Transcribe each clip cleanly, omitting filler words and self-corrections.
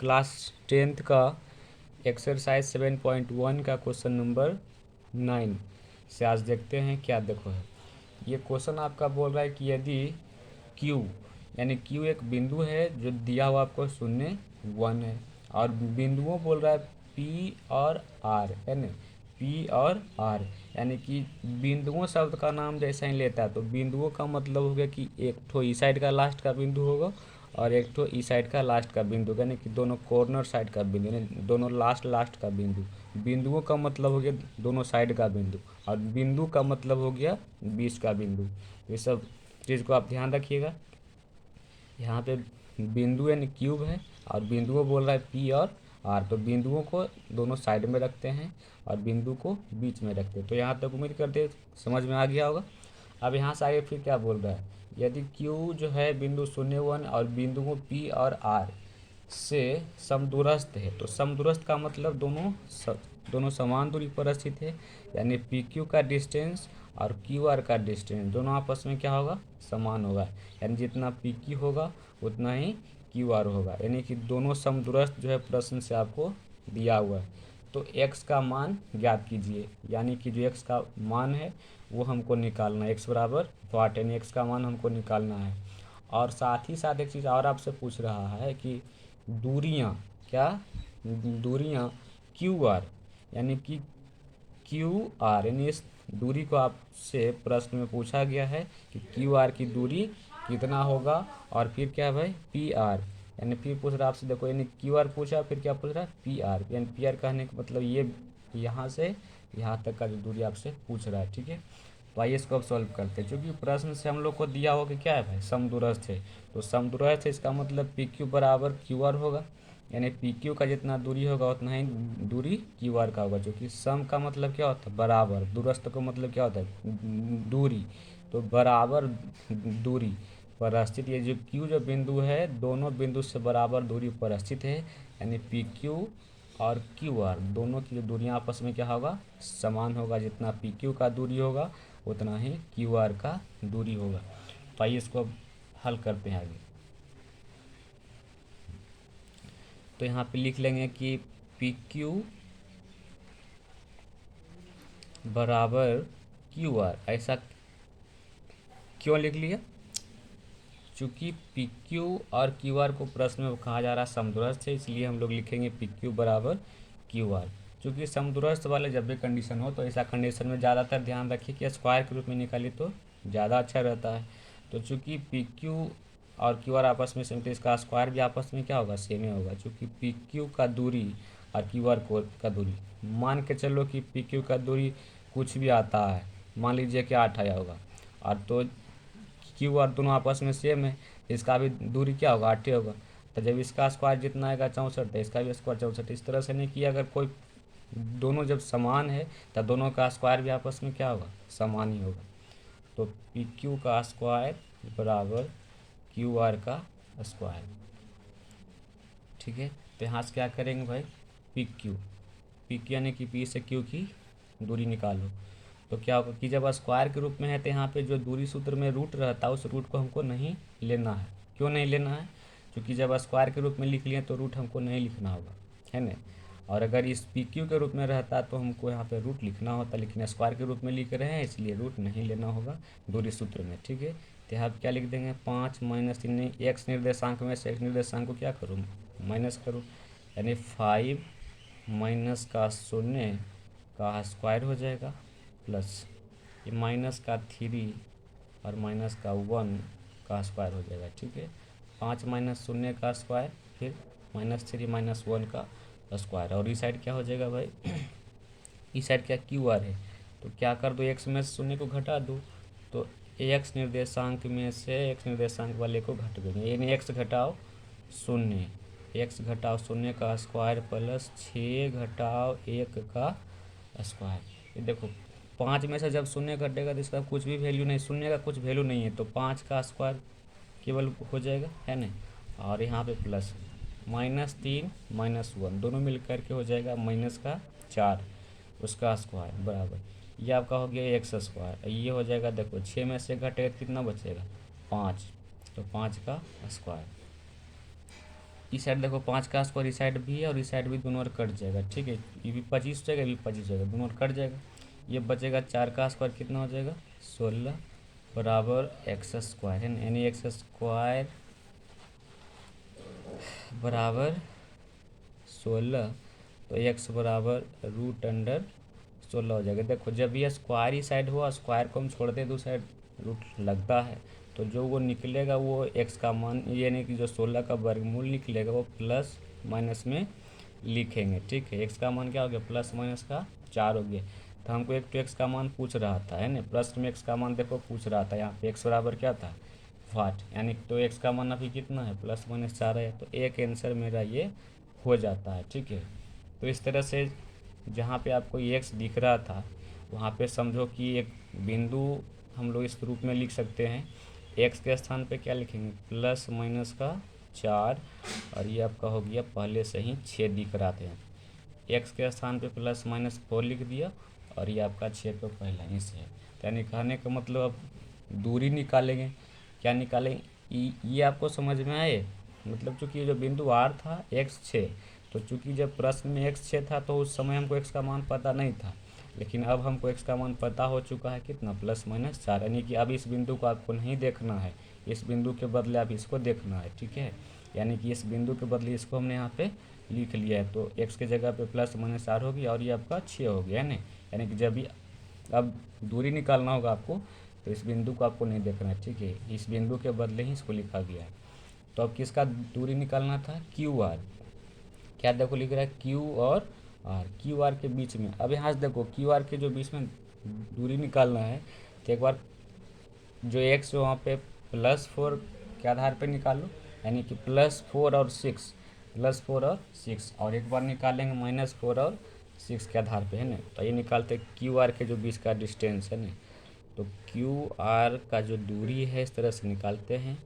Class 10th का exercise 7.1 का question number 9 से आज देखते हैं क्या। देखो है ये क्वेश्चन आपका बोल रहा है कि यदि Q यानी Q एक बिंदु है जो दिया हुआ आपको 0 1 है, और बिंदुओं बोल रहा है P और R है ना, P और R यानी कि बिंदुओं शब्द का नाम जैसा ही लेता है तो बिंदुओं का मतलब हो गया कि एक ठो इस साइड का लास्ट का बिंदु होगा और एक ठो इस साइड का लास्ट का बिंदु, यानी कि दोनों कॉर्नर साइड का बिंदु, यानी दोनों लास्ट का बिंदु। बिंदुओं का मतलब हो गया दोनों साइड का बिंदु, और बिंदु का मतलब हो गया बीच का बिंदु। ये सब चीज़ को आप ध्यान रखिएगा। यहाँ पे बिंदु यानी क्यूब है और बिंदुओं बोल रहा है पी और आर, तो बिंदुओं को दोनों साइड में रखते हैं और बिंदु को बीच में रखते हैं। तो यहाँ तक उम्मीद करते हैं समझ में आ गया होगा। अब यहाँ से आगे फिर क्या बोल रहा है, यदि क्यू जो है बिंदु 0 1 और बिंदुओं पी और आर से समदूरस्थ है, तो समदूरस्थ का मतलब दोनों समान दूरी पर स्थित है, यानी पी क्यू का डिस्टेंस और क्यू आर का डिस्टेंस दोनों आपस में क्या होगा, समान होगा। यानी जितना पी क्यू होगा उतना ही क्यू आर होगा, यानी कि दोनों समदूरस्थ जो है प्रश्न से आपको दिया हुआ है। तो x का मान ज्ञात कीजिए, यानी कि जो x का मान है वो हमको निकालना है, x बराबर 8 यानी x का मान हमको निकालना है। और साथ ही साथ एक चीज़ और आपसे पूछ रहा है कि दूरियां क्या, दूरियां क्यू आर यानी कि क्यू आर, यानी इस दूरी को आपसे प्रश्न में पूछा गया है कि क्यू आर की दूरी कितना होगा। और फिर क्या है भाई, पी आर, यानी फिर पूछ रहा है आपसे, देखो यानी क्यू आर पूछा फिर क्या पूछ रहा है पी आर, यानी पी आर कहने का मतलब ये यहाँ से यहाँ तक का जो दूरी आपसे पूछ रहा है। ठीक है, तो आइए इसको अब सॉल्व करते हैं। क्योंकि प्रश्न से हम लोग को दिया हो कि क्या है भाई, समदूरस्थ है, तो समदूरस्थ है इसका मतलब पी क्यू बराबर क्यू आर होगा, यानी पी क्यू का जितना दूरी होगा उतना ही दूरी क्यू आर का होगा। जो कि सम का मतलब क्या होता है, बराबर, दूरस्थ का मतलब क्या होता है, दूरी, तो बराबर दूरी पर स्थित ये जो क्यू जो बिंदु है दोनों बिंदु से बराबर दूरी पर स्थित है, यानी पी क्यू और क्यू आर दोनों की जो दूरियाँ आपस में क्या होगा, समान होगा। जितना पी क्यू का दूरी होगा उतना ही क्यू आर का दूरी होगा। तो आइए इसको अब हल करते हैं आगे। तो यहाँ पे लिख लेंगे कि पी क्यू बराबर क्यू आर, ऐसा क्यों लिख लिया, चूँकि पी क्यू और क्यू आर को प्रश्न में कहा जा रहा है समदूरस्थ है, इसलिए हम लोग लिखेंगे पी क्यू बराबर क्यू आर। चूँकि समदूरस्थ वाले जब भी कंडीशन हो तो ऐसा कंडीशन में ज़्यादातर ध्यान रखिए कि स्क्वायर के रूप में निकालिए तो ज़्यादा अच्छा रहता है। तो चूँकि पी क्यू और क्यू आर आपस में सेम, तो इसका स्क्वायर भी आपस में क्या होगा, सेम ही होगा। चूँकि पी क्यू का दूरी और क्यू आर का दूरी, मान के चलो कि पी क्यू का दूरी कुछ भी आता है, मान लीजिए कि 8 आया होगा, और तो क्यू आर दोनों आपस में सेम है, इसका भी दूरी क्या होगा, 8 ही होगा। तो जब इसका स्क्वायर जितना आएगा 64, तो इसका भी स्क्वायर 64। इस तरह से नहीं कि अगर कोई दोनों जब समान है तब दोनों का स्क्वायर भी आपस में क्या होगा, समान ही होगा। तो पी क्यू का स्क्वायर बराबर क्यू आर का स्क्वायर। ठीक है, तो यहाँ से क्या करेंगे भाई, पी क्यू यानी कि पी से क्यू की दूरी निकालो। तो क्या होगा कि जब स्क्वायर के रूप में है तो यहाँ पे जो दूरी सूत्र में रूट रहता है उस रूट को हमको नहीं लेना है। क्यों नहीं लेना है, क्योंकि जब स्क्वायर के रूप में लिख लिए तो रूट हमको नहीं लिखना होगा, है ना। और अगर इस पी क्यू के रूप में रहता तो हमको यहाँ पे रूट लिखना होता, लेकिन स्क्वायर के रूप में लिख रहे हैं इसलिए रूट नहीं लेना होगा दूरी सूत्र में। ठीक है, तो यहाँ क्या लिख देंगे, 5 - 3, एक्स निर्देशांक में से एक निर्देशांक को क्या करूँ, माइनस करूँ, यानी 5 माइनस का 0 का स्क्वायर हो जाएगा, प्लस ये माइनस का 3 और माइनस का 1 का स्क्वायर हो जाएगा। ठीक है, 5 - 0 का स्क्वायर, फिर -3 - 1 का स्क्वायर, और इस साइड क्या हो जाएगा भाई, इस साइड क्या क्यू आर है, तो क्या कर दो, एक्स में से 0 को घटा दो, तो एक्स निर्देशांक में से एक्स निर्देशांक वाले को घट देंगे, यानी एक्स घटाओ 0, एक्स घटाओ 0 का स्क्वायर प्लस 6 घटाओ 1 का स्क्वायर। ये देखो 5 में से जब 0 घटेगा तो इसका कुछ भी वैल्यू नहीं, 0 का कुछ वैल्यू नहीं है, तो 5 का स्क्वायर केवल हो जाएगा, है ना। और यहाँ पे प्लस -3 - 1 दोनों मिल करके हो जाएगा -4, उसका स्क्वायर बराबर, ये आपका हो गया एक्स स्क्वायर। ये हो जाएगा, देखो 6 में से घटेगा कितना बचेगा, 5, तो 5 का स्क्वायर। इस साइड देखो 5 का स्क्वायर इस साइड भी है और इस साइड भी, दोनों ओर कट जाएगा। ठीक है, ये भी 25 हो जाएगा, ये भी 25 हो जाएगा, दोनों ओर कट जाएगा। ये बचेगा 4 का स्क्वायर कितना हो जाएगा 16 बराबर एक्स स्क्वायर है ना, यानी एक्स स्क्वायर बराबर 16, तो एक्स बराबर √16 हो जाएगा। देखो जब ये स्क्वायर ही साइड हुआ, स्क्वायर को हम छोड़ते हैं तो साइड रूट लगता है, तो जो वो निकलेगा वो एक्स का मान, यानी कि जो 16 का वर्गमूल निकलेगा वो प्लस माइनस में लिखेंगे। ठीक है, एक्स का मान क्या हो गया प्लस माइनस का 4 हो गया। तो हमको एक तो एक्स का मान पूछ रहा था है ना, प्लस में एक्स का मान देखो पूछ रहा था, यहाँ पे एक्स बराबर क्या था 8, यानी तो एक्स का मान अभी कितना है प्लस माइनस 4 है, तो एक आंसर मेरा ये हो जाता है। ठीक है, तो इस तरह से जहाँ पे आपको एक्स दिख रहा था वहाँ पे समझो कि एक बिंदु हम लोग इस रूप में लिख सकते हैं। एक्स के स्थान पे क्या लिखेंगे प्लस माइनस का 4, और ये आपका हो गया पहले से ही 6 दिख रहा था। एक्स के स्थान पे प्लस माइनस 4 लिख दिया, और ये आपका 6 तो पहला ही से है। यानी कहने का मतलब अब दूरी निकालेंगे, क्या निकालें, ये आपको समझ में आए। मतलब चूंकि जो बिंदु आर था x6, तो चूंकि जब प्रश्न में x6 था तो उस समय हमको x का मान पता नहीं था, लेकिन अब हमको x का मान पता हो चुका है कितना प्लस माइनस 4, यानी कि अब इस बिंदु को आपको नहीं देखना है, इस बिंदु के बदले आप इसको देखना है। ठीक है, यानी कि इस बिंदु के बदले इसको हमने यहाँ पे लिख लिया है, तो x के जगह पे प्लस माइनस 4 हो गया और ये आपका 6 हो गया है ना। यानी कि जब भी अब दूरी निकालना होगा आपको, तो इस बिंदु को आपको नहीं देखना है। ठीक है, इस बिंदु के बदले ही इसको लिखा गया है। तो अब किसका दूरी निकालना था क्यू आर, क्या देखो लिख रहा है क्यू और आर, क्यू आर के बीच में। अब यहाँ से देखो क्यू आर के जो बीच में दूरी निकालना है, तो एक बार जो एक्स वहाँ पे +4 के आधार पे निकालो, यानी कि +4 और 6, +4 और 6, और एक बार निकालेंगे -4 और 6 के आधार पे है ना। तो ये निकालते क्यू आर के जो बीच का डिस्टेंस है ना, तो क्यू आर का जो दूरी है इस तरह से निकालते हैं,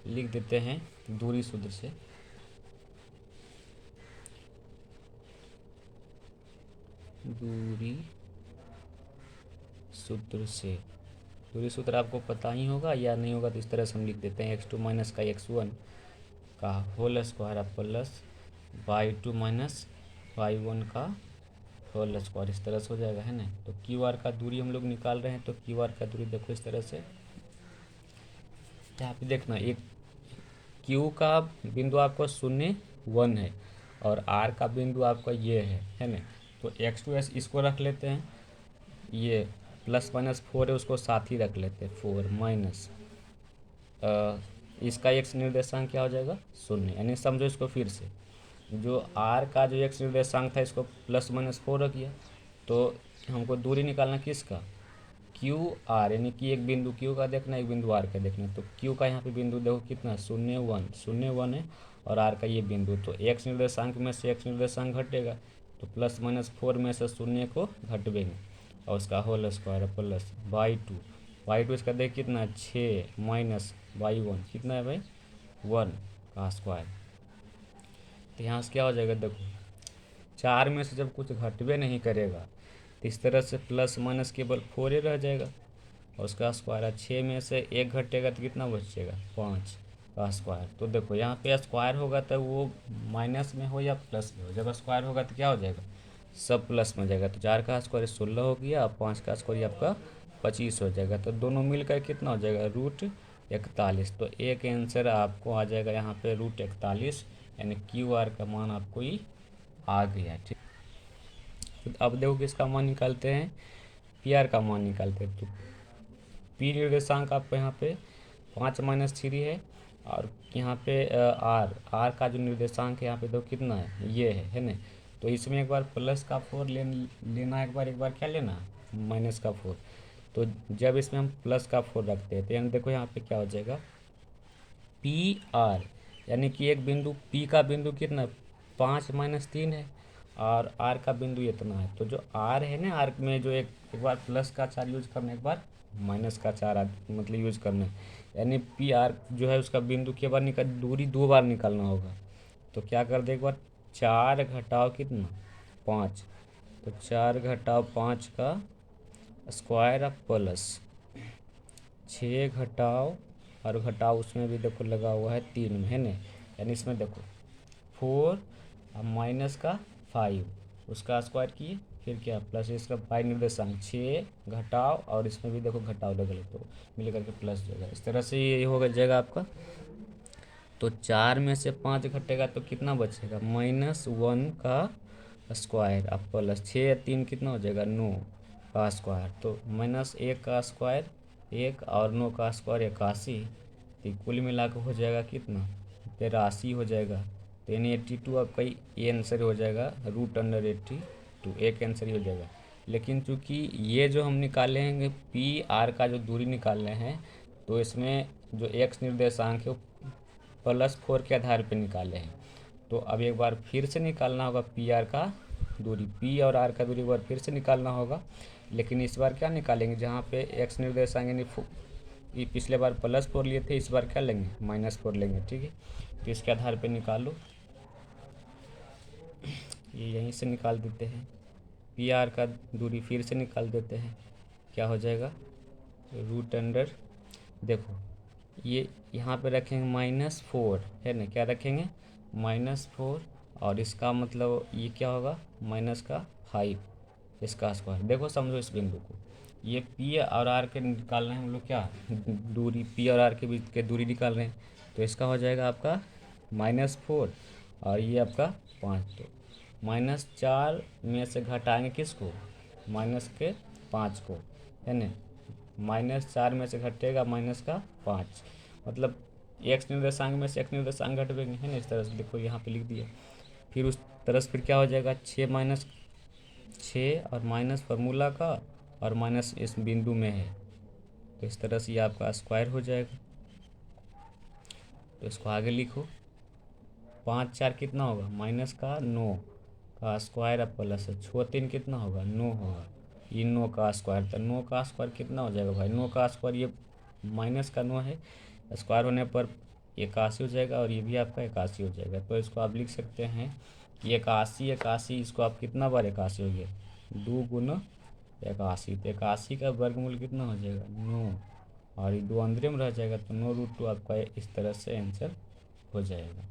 लिख देते हैं दूरी सूत्र से। दूरी सूत्र से, दूरी सूत्र आपको पता ही होगा या नहीं होगा, तो इस तरह से हम लिख देते हैं x2 माइनस का x1 का whole square plus y2 minus y1 का होल स्क्वायर, इस तरह से हो जाएगा है ना। तो क्यू आर का दूरी हम लोग निकाल रहे हैं, तो क्यू आर का दूरी देखो इस तरह से, यहाँ पे देखना एक क्यू का बिंदु आपका 0 1 है और आर का बिंदु आपका ये है ना। तो x2 इसको रख लेते हैं, ये +-4 है उसको साथ ही रख लेते हैं 4 माइनस इसका x निर्देशांक क्या हो जाएगा 0, यानी समझो इसको फिर से, जो r का जो x निर्देशांक था इसको +-4 रख दिया, तो हमको दूरी निकालना किसका क्यू आर, यानी कि एक बिंदु क्यू का देखना एक बिंदु आर का देखना। तो क्यू का यहाँ पे बिंदु देखो कितना 0 1 है, और आर का ये बिंदु, तो x निर्देशांक में से x निर्देशांक घटेगा, तो +-4 में से 0 को घटवेंगे और उसका होल स्क्वायर प्लस y2 इसका देख कितना 6 माइनस y1 कितना है भाई 1 का स्क्वायर। तो यहाँ से क्या हो जाएगा देखो 4 में से जब कुछ घटवे नहीं करेगा, तो इस तरह से प्लस माइनस केवल 4 ही रह जाएगा, और उसका स्क्वायर है 6 में से 1 घटेगा तो कितना बचेगा 5 का स्क्वायर। तो देखो यहाँ पे स्क्वायर होगा तो वो माइनस में हो या प्लस में हो, जब स्क्वायर होगा तो क्या हो जाएगा सब प्लस में हो जाएगा। तो 4 का स्क्वायर 16 हो गया और 5 का स्क्वायर आपका 25 हो जाएगा, तो दोनों मिलकर कितना हो जाएगा √41। तो एक आंसर आपको आ जाएगा यहाँ पे √41, यानी क्यू आर का मान आपको ही आ गया। ठीक, तो अब देखो किसका मान निकालते हैं पी आर का मान निकालते हैं। तो पी निर्देशांक आपको यहाँ पे 5-3 है, और यहाँ पे आर का जो निर्देशांक है यहाँ पे देखो कितना है ये है ना। तो इसमें एक बार प्लस का 4 लेना, एक बार क्या लेना माइनस का 4। तो जब इसमें हम प्लस का 4 रखते हैं तो यानी देखो यहाँ पे क्या हो जाएगा पी आर, यानी कि एक बिंदु पी का बिंदु कितना 5-3 है, और आर का बिंदु इतना है। तो जो आर है ना, आर में जो एक बार प्लस का 4 यूज करना, एक बार माइनस का 4 मतलब यूज करना है, यानी पी आर जो है उसका बिंदु के बार निकाल दूरी 2 बार निकालना होगा। तो क्या कर दे एक बार 4 घटाओ कितना 5, तो 4 घटाओ 5 का स्क्वायर प्लस 6 घटाओ और घटाओ उसमें भी देखो लगा हुआ है 3 में है ना, यानी इसमें देखो 4 और माइनस का 5 उसका स्क्वायर किए, फिर क्या प्लस इसका पाई निर्देशांक 6 घटाओ और इसमें भी देखो घटाओ लगल तो मिल करके प्लस हो जाएगा। इस तरह से ये हो जाएगा आपका। तो 4 में से 5 घटेगा तो कितना बचेगा, -1 का स्क्वायर अब प्लस 6 या 3 कितना हो जाएगा 9 का स्क्वायर, तो -1 का स्क्वायर 1 और 9 का स्क्वायर 81, तो कुल मिला के हो जाएगा कितना 83 हो जाएगा। तो यानी 82 आपका ये आंसर हो जाएगा √82, एक आंसर ही हो जाएगा। लेकिन चूंकि ये जो हम निकाले हैं पी आर का जो दूरी निकाल रहे हैं, तो इसमें जो एक्स निर्देशांक है +4 के आधार पे निकाले हैं। तो अब एक बार फिर से निकालना होगा पी आर का दूरी, पी और आर का दूरी एक बार फिर से निकालना होगा। लेकिन इस बार क्या निकालेंगे, जहाँ पे एक्स निर्देशांक यानी ये पिछले बार +4 लिए थे, इस बार क्या लेंगे -4 लेंगे, ठीक है। तो इसके आधार पे निकालो, ये यहीं से निकाल देते हैं। पी आर का दूरी फिर से निकाल देते हैं, क्या हो जाएगा √, देखो ये यहाँ पे रखेंगे -4 है ना, क्या रखेंगे -4 और इसका मतलब ये क्या होगा -5 इसका स्क्वायर। देखो समझो इस बिंदु को, ये पी और आर के निकाल रहे हैं हम लोग, क्या दूरी पी और आर के बीच के दूरी निकाल रहे हैं। तो इसका हो जाएगा आपका -4 और ये आपका 5। तो -4 में से घटाएंगे किसको, -5 को, है ना। -4 में से घटेगा -5, मतलब एक्स निर्देशांक में से एक्स निर्देशांक घटेंगे, है ना। इस तरह से देखो यहाँ पे लिख दिया। फिर उस तरह से फिर क्या हो जाएगा 6 और माइनस फार्मूला का और माइनस इस बिंदु में है, तो इस तरह से ये आपका स्क्वायर हो जाएगा। तो इसको आगे लिखो, 5 4 कितना होगा -9 का स्क्वायर अब प्लस 6 3 कितना होगा 9 होगा, ये 9 का स्क्वायर। तो 9 का स्क्वायर कितना हो जाएगा भाई, 9 का स्क्वायर ये -9 है, स्क्वायर होने पर 81 हो जाएगा और ये भी आपका 81 हो जाएगा। तो इसको आप लिख सकते हैं कि 81 इसको आप कितना बार 81 हो गया 2 × 81, तो 81 का वर्गमूल कितना हो जाएगा 9 और ये 2 अंदर में रह जाएगा, तो 9√2 आपका इस तरह से आंसर हो जाएगा।